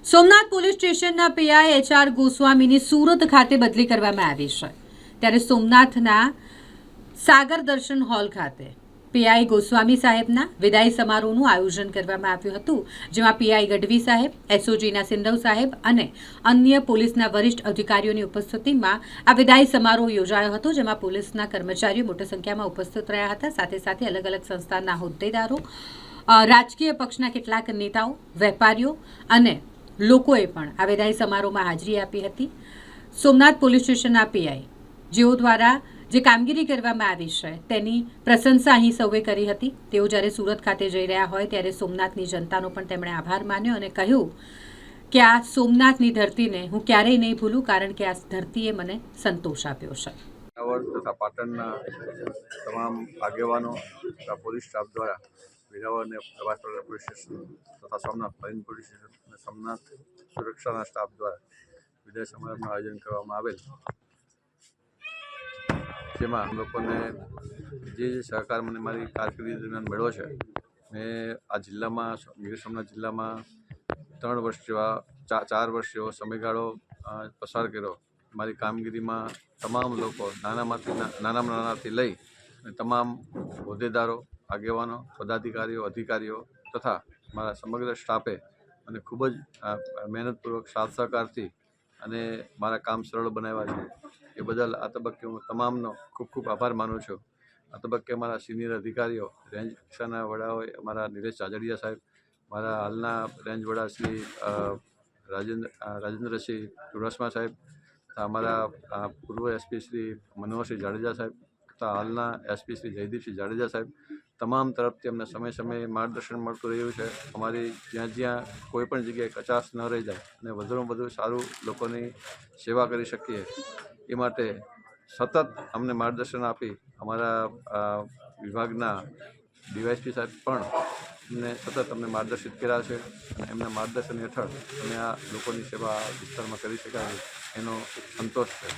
Somnath police સ્ટેશનના PI HR ગોસ્વામીની Surat ખાતે બદલી કરવામાં આવી છે। ત્યારે સોમનાથના સાગર દર્શન હોલ ખાતે પીઆઈ ગોસ્વામી સાહેબના વિદાય સમારોહનું આયોજન કરવામાં આવ્યું હતું, જેમાં પીઆઈ ગઢવી સાહેબ, એસઓજીના સિંધવ સાહેબ અને અન્ય પોલીસના વરિષ્ઠ અધિકારીઓની ઉપસ્થિતિમાં આ વિદાય સમારોહ યોજાયો હતો, જેમાં પોલીસના કર્મચારીઓ મોટી સંખ્યામાં ઉપસ્થિત રહ્યા હતા। સાથે સાથે અલગ અલગ સંસ્થાના હોદ્દેદારો, રાજકીય પક્ષના કેટલાક નેતાઓ, વેપારીઓ અને લોકોએ પણ આ વિદાય સમારોહમાં હાજરી આપી હતી। સોમનાથ પોલીસ સ્ટેશનના પીઆઈ જેઓ દ્વારા જે કામગીરી કરવામાં આવી છે તેની પ્રશંસા અહીં સૌએ કરી હતી। તેઓ જ્યારે સુરત ખાતે જઈ રહ્યા હોય ત્યારે સોમનાથની જનતાનો પણ તેમણે આભાર માન્યો અને કહ્યું કે આ સોમનાથની ધરતીને હું ક્યારેય નહીં ભૂલું, કારણ કે આ ધરતીએ મને સંતોષ આપ્યો છે। તથા પાટણના તમામ આગેવાનો તથા પોલીસ સ્ટાફ દ્વારા વેરાવળ અને પ્રભાસપુરા પોલીસ સ્ટેશન તથા સોમનાથ મરીન પોલીસ સ્ટેશન અને સોમનાથ સુરક્ષાના સ્ટાફ દ્વારા વિદાય સમારંભનું આયોજન કરવામાં આવેલ, જેમાં લોકોને જે સહકાર મને મારી કારકિર્દી દરમિયાન મળ્યો છે। મેં આ જિલ્લામાં ગીર સોમનાથ જિલ્લામાં 3 વર્ષ જેવા 4 વર્ષ જેવો સમયગાળો પસાર કર્યો। મારી કામગીરીમાં તમામ લોકો નાનામાં નાનાથી લઈ અને તમામ હોદ્દેદારો, આગેવાનો, પદાધિકારીઓ, અધિકારીઓ તથા મારા સમગ્ર સ્ટાફે મને ખૂબ જ મહેનતપૂર્વક સાથ સહકારથી અને મારા કામ સરળ બનાવ્યા છે। એ બદલ આ તબક્કે હું તમામનો ખૂબ ખૂબ આભાર માનું છું। આ તબક્કે મારા સિનિયર અધિકારીઓ, રેન્જ કક્ષાના વડાઓએ અમારા નિલેશ જાજડિયા સાહેબ, મારા હાલના રેન્જ વડા શ્રી રાજેન્દ્રસિંહ ચુડાસમા સાહેબ, અમારા પૂર્વ એસપી શ્રી મનોહરસિંહ જાડેજા સાહેબ તથા હાલના એસપી શ્રી જયદીપસિંહ જાડેજા સાહેબ, તમામ તરફથી અમને સમયે માર્ગદર્શન મળતું રહ્યું છે। અમારી જ્યાં કોઈ પણ જગ્યાએ કચાશ ન રહી જાય અને વધુમાં વધુ સારું લોકોની સેવા કરી શકીએ એ માટે સતત અમને માર્ગદર્શન આપી અમારા વિભાગના ડીવાયએસપી સાહેબ પણ અમને માર્ગદર્શિત કર્યા છે અને એમના માર્ગદર્શન હેઠળ અમે આ લોકોની સેવા વિસ્તારમાં કરી શકાય એનો સંતોષ છે।